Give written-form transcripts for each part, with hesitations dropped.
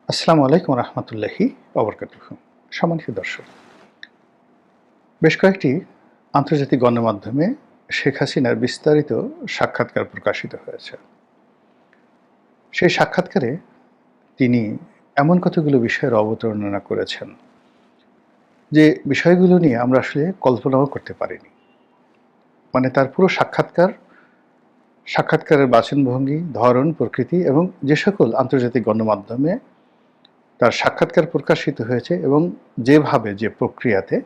আসসালামু আলাইকুম রহমতুল্লাহি ওবরকাতুহু। সম্মানিত দর্শক, বেশ কয়েকটি আন্তর্জাতিক গণমাধ্যমে শেখ হাসিনার বিস্তারিত সাক্ষাৎকার প্রকাশিত হয়েছে। সেই সাক্ষাৎকারে তিনি এমন কতগুলো বিষয়ের অবতারণা করেছেন যে বিষয়গুলো নিয়ে আমরা আসলে কল্পনাও করতে পারিনি। মানে তার পুরো সাক্ষাৎকারের বাচনভঙ্গি, ধরন, প্রকৃতি এবং যে সকল আন্তর্জাতিক গণমাধ্যমে তার সাক্ষাৎকার প্রকাশিত হয়েছে এবং যেভাবে যে প্রক্রিয়াতে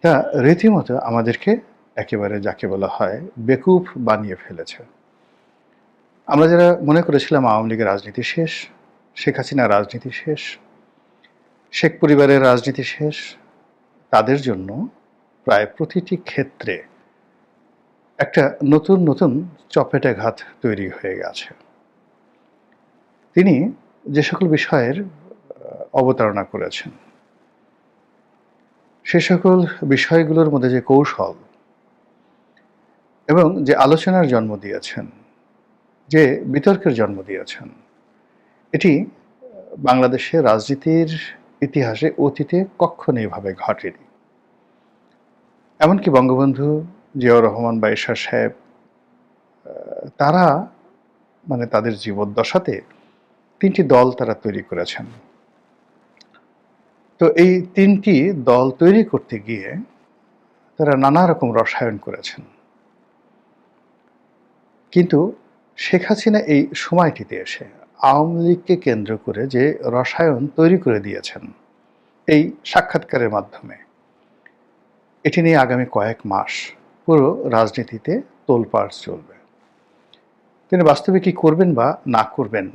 তা রীতিমতো আমাদেরকে একেবারে যাকে বলা হয় বেকুব বানিয়ে ফেলেছে। আমরা যারা মনে করেছিলাম আওয়ামী লীগের রাজনীতি শেষ, শেখ হাসিনার রাজনীতি শেষ, শেখ পরিবারের রাজনীতি শেষ, তাদের জন্য প্রায় প্রতিটি ক্ষেত্রে একটা নতুন নতুন চপেটাঘাত তৈরি হয়ে গেছে। তিনি যে সকল বিষয়ের অবতারণা করেছেন, সে সকল বিষয়গুলোর মধ্যে যে কৌশল এবং যে আলোচনার জন্ম দিয়েছেন, যে বিতর্কের জন্ম দিয়েছেন, এটি বাংলাদেশের রাজনীতির ইতিহাসে অতীতে কখনো এভাবে ঘটেনি। এমনকি বঙ্গবন্ধু জিয়াউর রহমান বা এরশাদ সাহেব তারা মানে তাদের জীবদ্দশাতে ৩টি দল তারা তৈরি করেছেন। তো এই ৩টি দল তৈরি করতে গিয়ে তারা নানা রকম রসায়ন করেছেন। কিন্তু শেখ হাসিনা এই সময়টিতে এসে আওয়ামী লীগকে কেন্দ্র করে যে রসায়ন তৈরি করে দিয়েছেন এই সাক্ষাৎকারের মাধ্যমে, এটি নিয়ে আগামী কয়েক মাস পুরো রাজনীতিতে তোলপাড় চলবে। তিনি বাস্তবে কি করবেন বা না করবেন,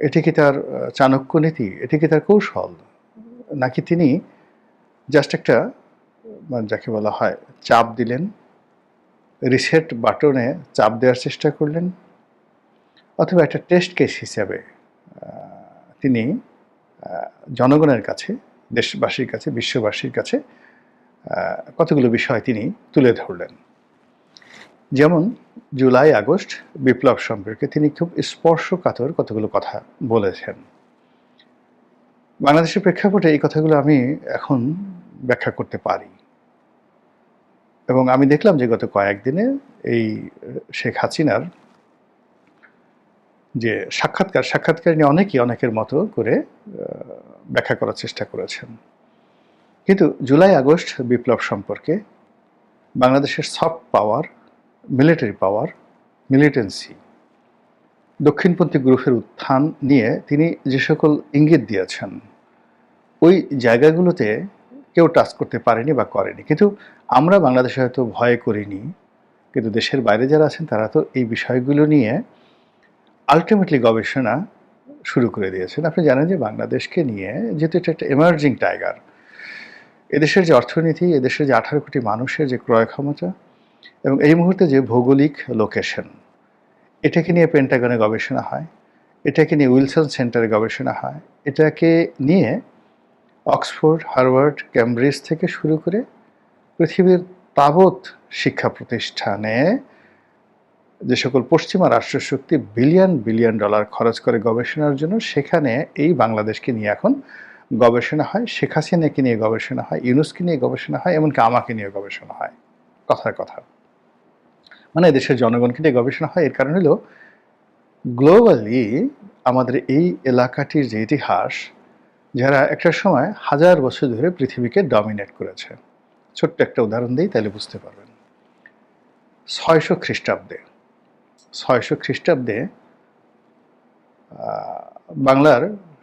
এটি কি তার চাণক্য নীতি, এটি কি তার কৌশল, নাকি তিনি জাস্ট একটা যাকে বলা হয় চাপ দিলেন, রিসেট বাটনে চাপ দেওয়ার চেষ্টা করলেন, অথবা একটা টেস্ট কেস হিসাবে তিনি জনগণের কাছে, দেশবাসীর কাছে, বিশ্ববাসীর কাছে কতগুলো বিষয় তিনি তুলে ধরলেন। যেমন জুলাই আগস্ট বিপ্লব সম্পর্কে তিনি খুব স্পর্শকাতর কতগুলো কথা বলেছেন। বাংলাদেশের প্রেক্ষাপটে এই কথাগুলো আমি এখন ব্যাখ্যা করতে পারি এবং আমি দেখলাম যে গত কয়েকদিনে এই শেখ হাসিনার যে সাক্ষাৎকার নিয়ে অনেকেই অনেকের মতো করে ব্যাখ্যা করার চেষ্টা করেছেন। কিন্তু জুলাই আগস্ট বিপ্লব সম্পর্কে বাংলাদেশের soft power, military power, militancy, দক্ষিণপন্থী গ্রুপের উত্থান নিয়ে তিনি যে সকল ইঙ্গিত দিয়েছেন, ওই জায়গাগুলোতে কেউ টাচ করতে পারেনি বা করেনি। কিন্তু আমরা বাংলাদেশে হয়তো ভয় করিনি, কিন্তু দেশের বাইরে যারা আছেন তারা তো এই বিষয়গুলো নিয়ে আলটিমেটলি গবেষণা শুরু করে দিয়েছেন। আপনি জানেন যে বাংলাদেশকে নিয়ে যেহেতু এটা একটা এমার্জিং টাইগার, এদেশের যে অর্থনীতি, এদেশের যে 18 কোটি মানুষের যে ক্রয় ক্ষমতা এবং এই মুহূর্তে যে ভৌগোলিক লোকেশন, এটাকে নিয়ে পেন্টাগনে গবেষণা হয়, এটাকে নিয়ে উইলসন সেন্টারে গবেষণা হয়, এটাকে নিয়ে অক্সফোর্ড, হার্ভার্ড, ক্যামব্রিজ থেকে শুরু করে পৃথিবীর তাবৎ শিক্ষা প্রতিষ্ঠানে যে সকল পশ্চিমা রাষ্ট্রশক্তি বিলিয়ন বিলিয়ন ডলার খরচ করে গবেষণার জন্য, সেখানে এই বাংলাদেশকে নিয়ে এখন গবেষণা হয়, শেখ হাসিনাকে নিয়ে গবেষণা হয়, ইউনূসকে নিয়ে গবেষণা হয়, এমনকি আমাকে নিয়ে গবেষণা হয়। কথার কথা, মানে দেশের জনগণকে নিয়ে গবেষণা হয়। এর কারণ হলো গ্লোবালি আমাদের এই এলাকাটির যে ইতিহাস, যারা একটা সময় হাজার বছর ধরে পৃথিবীকে ডমিনেট করেছে। ছোট্ট একটা উদাহরণ দিই, তাহলে বুঝতে পারবেন। 600 খ্রিস্টাব্দে 600 খ্রিস্টাব্দে বাংলার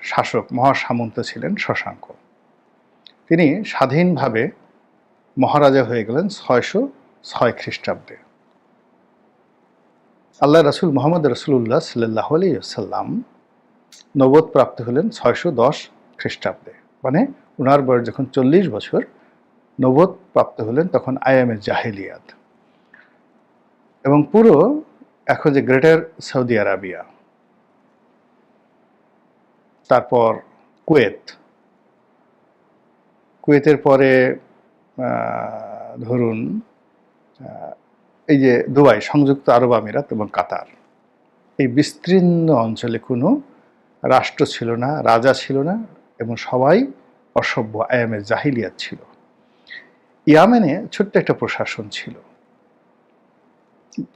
শাসক মহাসামন্ত ছিলেন শশাঙ্ক। তিনি স্বাধীনভাবে মহারাজা হয়ে গেলেন 606 খ্রিস্টাব্দে। আল্লাহ রাসূল মুহাম্মদ রাসূলুল্লাহ সাল্লাল্লাহু আলাইহি ওয়াসাল্লাম নবুয়ত প্রাপ্ত হলেন 610 খ্রিস্টাব্দে। মানে ওনার বয়স যখন 40 বছর, নবুয়ত প্রাপ্ত হলেন তখন আইয়ামে জাহেলিয়াত। এবং পুরো এখন যে গ্রেটার সৌদি আরাবিয়া, তারপর কুয়েতের পরে ধরুন এই যে দুবাই, সংযুক্ত আরব আমিরাত এবং কাতার, এই বিস্তীর্ণ অঞ্চলে কোনো রাষ্ট্র ছিল না, রাজা ছিল না, এবং সবাই অসভ্য, আয়ামে জাহিলিয়াত ছিল। ইয়ামেনে ছোট্ট একটা প্রশাসন ছিল,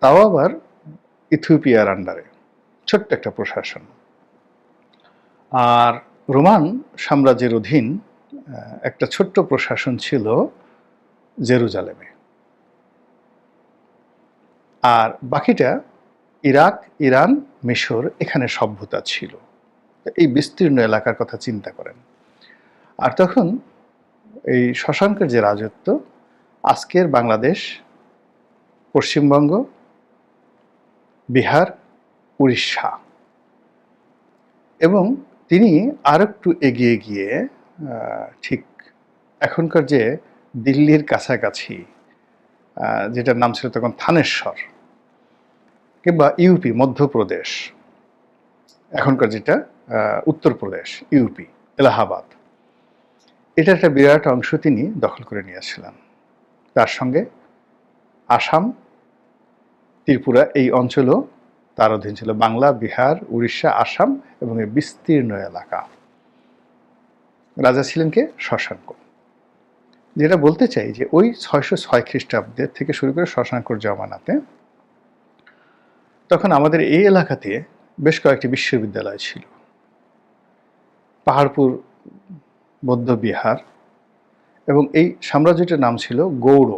তাও আবার ইথিওপিয়ার আন্ডারে ছোট্ট একটা প্রশাসন। আর রোমান সাম্রাজ্যের অধীন একটা ছোট্ট প্রশাসন ছিল জেরুজালেমে। আর বাকিটা ইরাক, ইরান, মিশর, এখানে সভ্যতা ছিল। এই বিস্তীর্ণ এলাকার কথা চিন্তা করেন। আর তখন এই শশাঙ্কের যে রাজত্ব, আজকের বাংলাদেশ, পশ্চিমবঙ্গ, বিহার, উড়িষ্যা, এবং তিনি আর একটু এগিয়ে গিয়ে ঠিক এখনকার যে দিল্লির কাছাকাছি, যেটার নাম ছিল তখন থানেশ্বর, কিংবা ইউপি, মধ্যপ্রদেশ, এখনকার যেটা উত্তরপ্রদেশ, ইউপি, এলাহাবাদ, এটা একটা বিরাট অংশ তিনি দখল করে নিয়েছিলেন। তার সঙ্গে আসাম, ত্রিপুরা, এই অঞ্চলও তার অধীন ছিল। বাংলা, বিহার, উড়িষ্যা, আসাম এবং এই বিস্তীর্ণ এলাকা। রাজা ছিলেন কে? শশাঙ্ক। যেটা বলতে চাই যে ওই 606 খ্রিস্টাব্দের থেকে শুরু করে শশাঙ্কর জমানাতে তখন আমাদের এই এলাকাতে বেশ কয়েকটি বিশ্ববিদ্যালয় ছিল। পাহাড়পুর বৌদ্ধবিহার, এবং এই সাম্রাজ্যটির নাম ছিল গৌড়,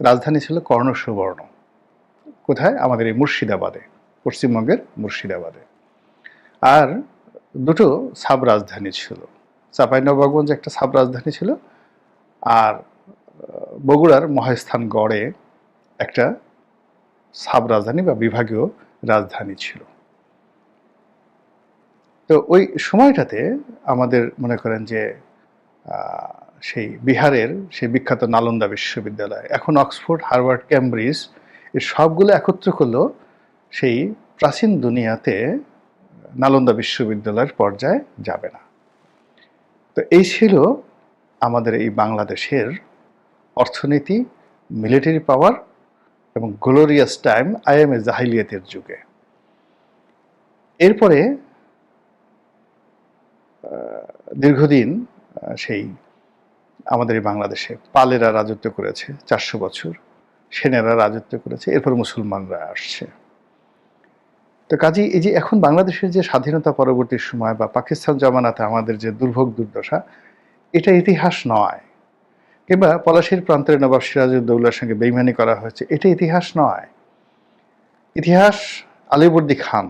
রাজধানী ছিল কর্ণসুবর্ণ। কোথায়? আমাদের এই মুর্শিদাবাদে, পশ্চিমবঙ্গের মুর্শিদাবাদে। আর দুটো সাব রাজধানী ছিল, চাঁপাইনবাবগঞ্জ একটা সাব রাজধানী ছিল, আর বগুড়ার মহেস্থানগড়ে একটা সাব রাজধানী বা বিভাগীয় রাজধানী ছিল। তো ওই সময়টাতে আমাদের মনে করেন যে সেই বিহারের সেই বিখ্যাত নালন্দা বিশ্ববিদ্যালয়, এখন অক্সফোর্ড, হার্ভার্ড, ক্যামব্রিজ, এই সবগুলো একত্র করলেও সেই প্রাচীন দুনিয়াতে নালন্দা বিশ্ববিদ্যালয়ের পর্যায়ে যাবে না। তো এই ছিল আমাদের এই বাংলাদেশের অর্থনীতি, মিলিটারি পাওয়ার এবং গ্লোরিয়াস টাইম আইএমএ জাহিলিয়াতের যুগে। এরপরে দীর্ঘদিন সেই আমাদের এই বাংলাদেশে পালেরা রাজত্ব করেছে 400 বছর, সেনেরা রাজত্ব করেছে, এরপর মুসলমানরা আসছে। তো কাজেই এই যে এখন বাংলাদেশের যে স্বাধীনতা পরবর্তী সময় বা পাকিস্তান জমানাতে আমাদের যে দুর্ভোগ দুর্দশা, এটা ইতিহাস নয়। কিংবা পলাশীর প্রান্তের নবাব সিরাজউদ্দৌলার সঙ্গে বেইমানি করা হয়েছে, এটা ইতিহাস নয়। ইতিহাস আলীবর্দী খান,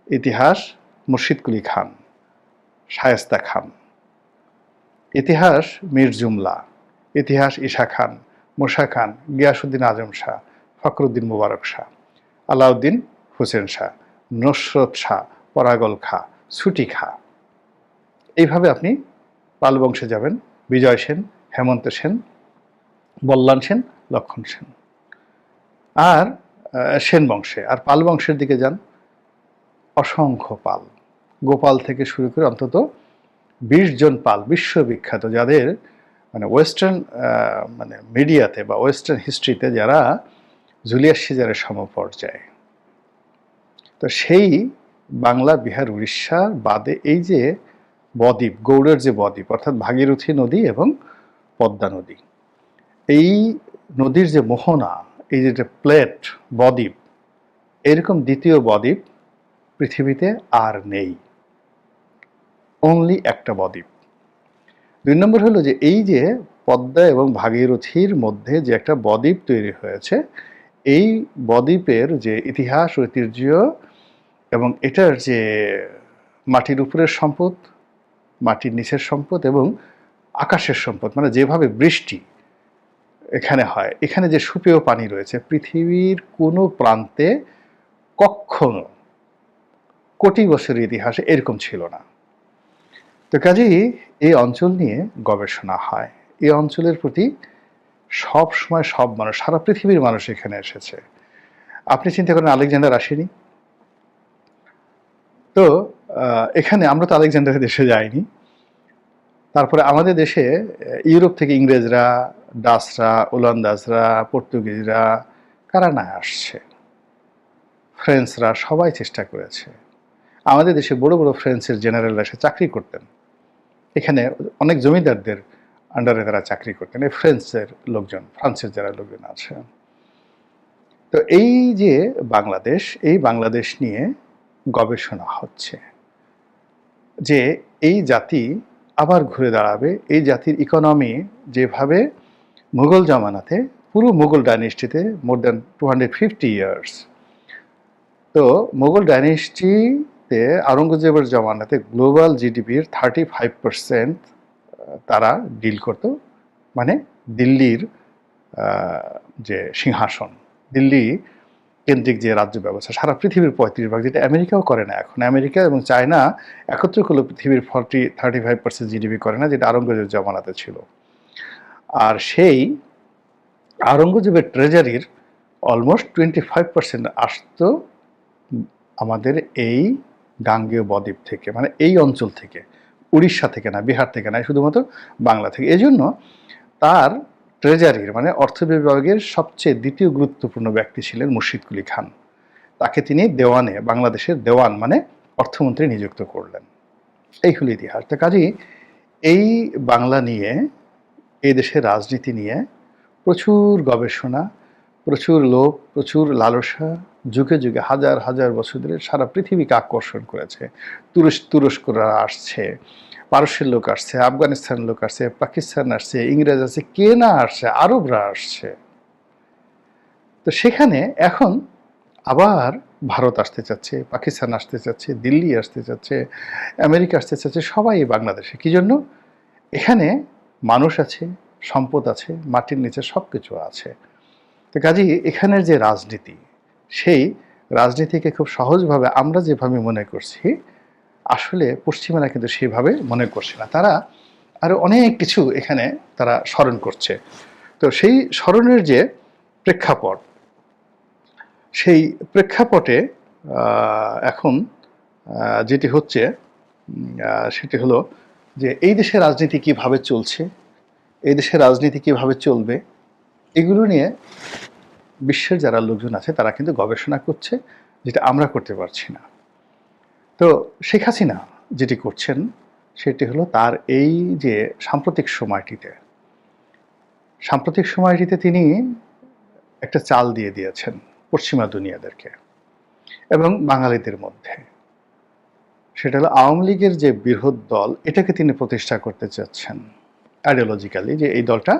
ইতিহাস মুর্শিদ কুলি খান, শায়েস্তা খান, ইতিহাস মীর জুমলা, ইতিহাস ঈশা খান, মুসা খান, গিয়াসউদ্দিন আজম শাহ, ফখরুদ্দিন মুবারক শাহ, আলাউদ্দিন হোসেন শাহ, নসরত শাহ, পরাগল খা, ছুটি খা। এইভাবে আপনি পাল বংশে যাবেন, বিজয় সেন, হেমন্ত সেন, বল্লান সেন, লক্ষণ সেন। আর সেন বংশে আর পাল বংশের দিকে যান, অসংখ্য পাল, গোপাল থেকে শুরু করে অন্তত 20 জন পাল বিশ্ববিখ্যাত, যাদের মানে ওয়েস্টার্ন মানে মিডিয়াতে বা ওয়েস্টার্ন হিস্ট্রিতে যারা জুলিয়াস সিজারের সমপর্যায়ে। তো সেই বাংলা, বিহার, উড়িষ্যার বাদে এই যে বদ্বীপ, গৌড়ের যে বদ্বীপ, অর্থাৎ ভাগীরথী নদী এবং পদ্মা নদী, এই নদীর যে মোহনা, এই যে প্লেট বদ্বীপ, এরকম দ্বিতীয় বদ্বীপ পৃথিবীতে আর নেই। অনলি একটা বদ্বীপ। 2 নম্বর হলো যে এই যে পদ্মা এবং ভাগীরথীর মধ্যে যে একটা বদ্বীপ তৈরি হয়েছে, এই বদ্বীপের যে ইতিহাস, ঐতিহ্য এবং এটার যে মাটির উপরের সম্পদ, মাটির নিচের সম্পদ এবং আকাশের সম্পদ, মানে যেভাবে বৃষ্টি এখানে হয়, এখানে যে সুপেয় পানি রয়েছে, পৃথিবীর কোনো প্রান্তে কখনো কোটি বছরের ইতিহাসে এরকম ছিল না। তো কাজেই এই অঞ্চল নিয়ে গবেষণা হয়। এই অঞ্চলের প্রতি সব সময় সব মানুষ, সারা পৃথিবীর মানুষ এখানে এসেছে। আপনি চিন্তা করেন আলেকজান্ডার আসেনি? তো এখানে আমরা তো আলেকজান্ডারের দেশে যাইনি। তারপরে আমাদের দেশে ইউরোপ থেকে ইংরেজরা, ডাচরা, ওলন্দাজরা, পর্তুগিজরা, কারা না আসছে, ফ্রেঞ্চরা, সবাই চেষ্টা করেছে। আমাদের দেশে বড় বড় ফ্রান্সের জেনারেলরা এসে চাকরি করতেন, এখানে অনেক জমিদারদের আন্ডারে তারা চাকরি করতেন, এই ফ্রান্সের লোকজন, ফ্রান্সের যারা লোকজন আছে। তো এই যে বাংলাদেশ, এই বাংলাদেশ নিয়ে গবেষণা হচ্ছে যে এই জাতি আবার ঘুরে দাঁড়াবে, এই জাতির ইকোনমি যেভাবে মুঘল জামানাতে, পুরো মুঘল ডাইনেস্টিতে মোর দ্যান 250 ইয়ার্স, তো মুঘল ডাইনেস্টিতে আওরঙ্গজেবের জামানাতে গ্লোবাল জিডিপির 35% তারা ডিল করত, মানে দিল্লির যে সিংহাসন, দিল্লি কেন্দ্রিক যে রাজ্য ব্যবস্থা, সারা পৃথিবীর 35%, যেটা আমেরিকাও করে না এখন। আমেরিকা এবং চায়না একত্র করলে পৃথিবীর 35% জিডিপি করে না, যেটা আওরঙ্গজেব জামানাতে ছিল। আর সেই আওরঙ্গজেবের ট্রেজারির অলমোস্ট 25% আসতো আমাদের এই গাঙ্গেয় বদ্বীপ থেকে, মানে এই অঞ্চল থেকে, উড়িষ্যা থেকে না, বিহার থেকে না, শুধুমাত্র বাংলা থেকে। এই জন্য তার ট্রেজারির মানে অর্থ বিভাগের সবচেয়ে দ্বিতীয় গুরুত্বপূর্ণ ব্যক্তি ছিলেন মুর্শিদ কুলি খান। তাকে তিনি দেওয়ানে, বাংলাদেশের দেওয়ান মানে অর্থমন্ত্রী নিযুক্ত করলেন। এই হলো ইতিহাস। তো কাজেই এই বাংলা নিয়ে, এই দেশের রাজনীতি নিয়ে প্রচুর গবেষণা, প্রচুর লোভ, প্রচুর লালসা যুগে যুগে হাজার হাজার বছর ধরে সারা পৃথিবীকে আকর্ষণ করেছে। তুরস্করা আসছে, পারস্যের লোক আসছে, আফগানিস্তানের লোক আসছে, পাকিস্তান আসছে, ইংরেজ আসছে, কে না আসছে, আরবরা আসছে। তো সেখানে এখন আবার ভারত আসতে চাচ্ছে, পাকিস্তান আসতে চাচ্ছে, দিল্লি আসতে চাচ্ছে, আমেরিকা আসতে চাচ্ছে, সবাই বাংলাদেশে। কি জন্য? এখানে মানুষ আছে, সম্পদ আছে, মাটির নিচে সব কিছু আছে। তো কাজেই এখানের যে রাজনীতি, সেই রাজনীতিকে খুব সহজভাবে আমরা যেভাবে মনে করছি, আসলে পশ্চিমারা কিন্তু সেভাবে মনে করছে না। তারা আরো অনেক কিছু এখানে তারা স্মরণ করছে। তো সেই স্মরণের যে প্রেক্ষাপট, সেই প্রেক্ষাপটে এখন যেটি হচ্ছে সেটি হলো যে এই দেশের রাজনীতি কিভাবে চলছে, এই দেশের রাজনীতি কিভাবে চলবে, এগুলো নিয়ে বিশ্বের যারা লোকজন আছে তারা কিন্তু গবেষণা করছে, যেটা আমরা করতে পারছি না। তো শেখ হাসিনা যেটি করছেন সেটি হলো তার এই যে সাম্প্রতিক সময়টিতে তিনি একটা চাল দিয়ে দিয়েছেন পশ্চিমা দুনিয়াদেরকে এবং বাঙালিদের মধ্যে। সেটা হলো আওয়ামী লীগের যে বৃহৎ দল, এটাকে তিনি প্রতিষ্ঠা করতে চাচ্ছেন আইডিওলজিক্যালি, যে এই দলটা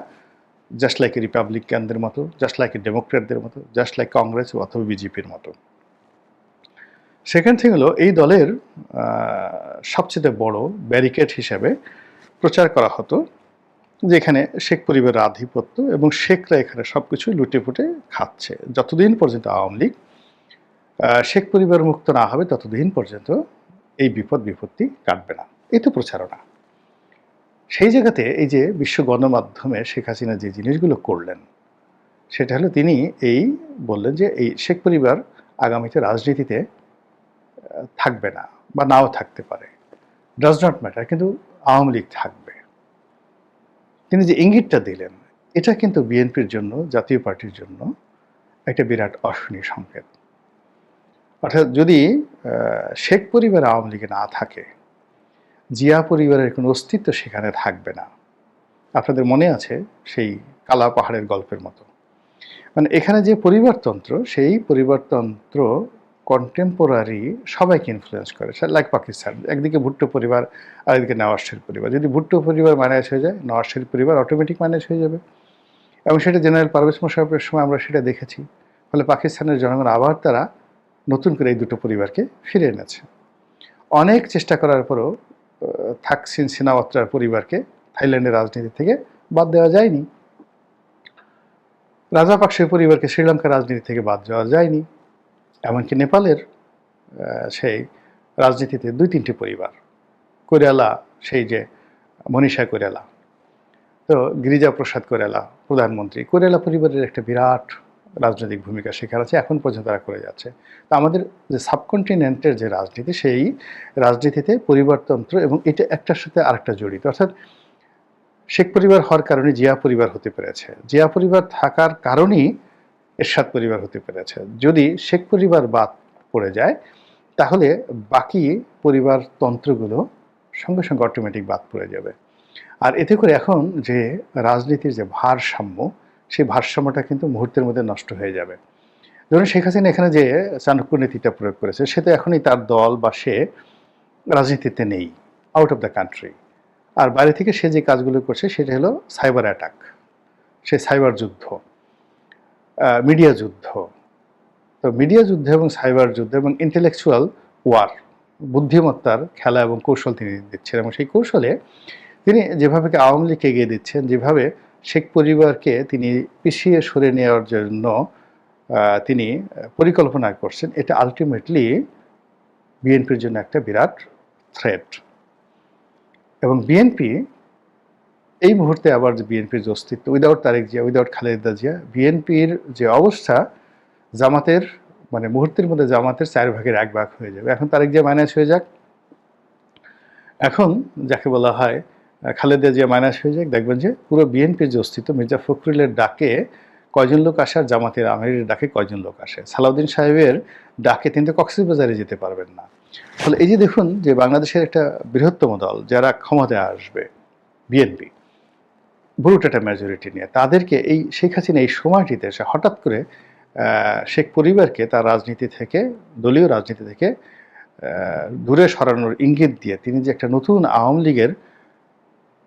জাস্ট লাইক রিপাবলিকানদের মতো, জাস্ট লাইক ডেমোক্রেটদের মতো, জাস্ট লাইক কংগ্রেস অথবা বিজেপির মতো। সেকেন্ড থিং হলো এই দলের সবচেয়ে বড় ব্যারিকেড হিসেবে প্রচার করা হতো যেখানে শেখ পরিবারের আধিপত্য এবং শেখরা এখানে সবকিছু লুটেপুটে খাচ্ছে। যতদিন পর্যন্ত আওয়ামী লীগ শেখ পরিবার মুক্ত না হবে ততদিন পর্যন্ত এই বিপত্তি কাটবে না। এই তো প্রচারণা। সেই জায়গাতে এই যে বিশ্ব গণমাধ্যমে শেখ হাসিনা যে জিনিসগুলো করলেন, সেটা হলো তিনি এই বললেন যে এই শেখ পরিবার আগামীতে রাজনীতিতে থাকবে না বা নাও থাকতে পারে, ডাজ নট ম্যাটার, কিন্তু আওয়ামী লীগ থাকবে। তিনি যে ইঙ্গিতটা দিলেন, এটা কিন্তু বিএনপির জন্য, জাতীয় পার্টির জন্য একটা বিরাট অশনি সংকেত। অর্থাৎ যদি শেখ পরিবার আওয়ামী লীগে না থাকে, জিয়া পরিবারের কোনো অস্তিত্ব সেখানে থাকবে না। আপনাদের মনে আছে সেই কালা পাহাড়ের গল্পের মতো। মানে এখানে যে পরিবারতন্ত্র, সেই পরিবারতন্ত্র কন্টেম্পোরারি সবাইকে ইনফ্লুয়েন্স করে। লাইক পাকিস্তান, একদিকে ভুট্টো পরিবার, আরেকদিকে নওয়াজ শরীফ পরিবার। যদি ভুট্টো পরিবার ম্যানেজ হয়ে যায়, নওয়াজ শরীফ পরিবার অটোমেটিক ম্যানেজ হয়ে যাবে। এবং সেটা জেনারেল পারভেজ মোশাররফের সময় আমরা সেটা দেখেছি। ফলে পাকিস্তানের জনগণ আবার তারা নতুন করে এই দুটো পরিবারকে ফিরে এনেছে। অনেক চেষ্টা করার পরও থাকসিন সিনাওয়াত্রার পরিবারকে থাইল্যান্ডের রাজনীতি থেকে বাদ দেওয়া যায়নি। রাজাপাকসের পরিবারকে শ্রীলঙ্কার রাজনীতি থেকে বাদ দেওয়া যায়নি। এমনকি নেপালের সেই রাজনীতিতে 2-3টি পরিবার, কৈরালা, সেই যে মনীষা কৈরালা, তো গিরিজা প্রসাদ কৈরালা প্রধানমন্ত্রী, কৈরালা পরিবারের একটা বিরাট রাজনৈতিক ভূমিকা সেখানে আছে, এখন পর্যন্ত তারা করে যাচ্ছে। তো আমাদের যে সাবকন্টিনেন্টের যে রাজনীতি, সেই রাজনীতিতে পরিবারতন্ত্র এবং এটা একটার সাথে আরেকটা জড়িত। অর্থাৎ শেখ পরিবার হওয়ার কারণে জিয়া পরিবার হতে পেরেছে, জিয়া পরিবার থাকার কারণেই এরশাদ পরিবার হতে পেরেছে। যদি শেখ পরিবার বাদ পড়ে যায় তাহলে বাকি পরিবারতন্ত্রগুলো সঙ্গে সঙ্গে অটোমেটিক বাদ পড়ে যাবে। আর এতে করে এখন যে রাজনীতির যে ভারসাম্য, সেই ভারসাম্যটা কিন্তু মুহূর্তের মধ্যে নষ্ট হয়ে যাবে। ধরুন শেখ হাসিনা এখানে যে চাণক্য নীতিটা প্রয়োগ করেছে, সে তো এখনই তার দল বা সে রাজনীতিতে নেই, আউট অফ দ্য কান্ট্রি। আর বাইরে থেকে সে যে কাজগুলো করছে সেটা হলো সাইবার অ্যাটাক, সে সাইবার যুদ্ধ, মিডিয়া যুদ্ধ। তো মিডিয়া যুদ্ধ এবং সাইবার যুদ্ধ এবং ইন্টেলেকচুয়াল ওয়ার, বুদ্ধিমত্তার খেলা এবং কৌশল তিনি দিচ্ছেন, এবং সেই কৌশলে তিনি যেভাবে আওয়ামী লীগকে এগিয়ে দিচ্ছেন, যেভাবে শেখ পরিবারকে তিনি পিছিয়ে সরে নেওয়ার জন্য তিনি পরিকল্পনা করছেন, এটা আলটিমেটলি বিএনপির জন্য একটা বিরাট থ্রেট। এবং বিএনপি এই মুহূর্তে আবার যে বিএনপির যে অস্তিত্ব, উইদাউট তারেক জিয়া, উইদাউট খালেদা জিয়া, বিএনপির যে অবস্থা, জামাতের মানে মুহূর্তের মধ্যে জামাতের 4 ভাগের 1 ভাগ হয়ে যাবে। এখন তারেক জিয়া মাইনাস হয়ে যাক, এখন যাকে বলা হয় খালেদা জিয়া মাইনাস হয়ে যাক, দেখবেন যে পুরো বিএনপির যে অস্তিত্ব, মির্জা ফখরুলের ডাকে কয়জন লোক আসে আর জামাতের আমিরের ডাকে কয়জন লোক আসে। সালাউদ্দিন সাহেবের ডাকে তিনি তো কক্সবাজারে যেতে পারবেন না। ফলে এই যে দেখুন যে বাংলাদেশের একটা বৃহত্তম দল যারা ক্ষমতায় আসবে, বিএনপি ভোট একটা মেজরিটি নিয়ে, তাদেরকে এই শেখ হাসিনা এই সময়টিতে এসে হঠাৎ করে শেখ পরিবারকে তার রাজনীতি থেকে, দলীয় রাজনীতি থেকে দূরে সরানোর ইঙ্গিত দিয়ে তিনি যে একটা নতুন আওয়ামী লীগের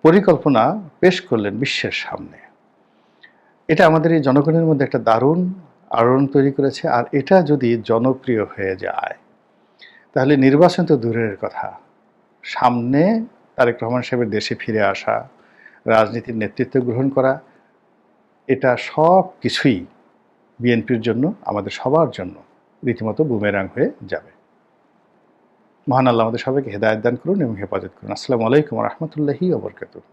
পরিকল্পনা পেশ করলেন বিশ্বের সামনে, এটা আমাদের এই জনগণের মধ্যে একটা দারুণ আলোড়ন তৈরি করেছে। আর এটা যদি জনপ্রিয় হয়ে যায়, তাহলে নির্বাচন তো দূরের কথা, সামনে তারেক রহমান সাহেবের দেশে ফিরে আসা, রাজনীতির নেতৃত্ব গ্রহণ করা, এটা সব কিছুই বিএনপির জন্য, আমাদের সবার জন্য রীতিমতো বুমেরাং হয়ে যাবে। মহান আল্লাহ আমাদের সবাইকে হেদায়েত দান করুন এবং হেফাজত করুন। আসসালামু আলাইকুম ওয়া রাহমাতুল্লাহি ওয়া বারাকাতুহু।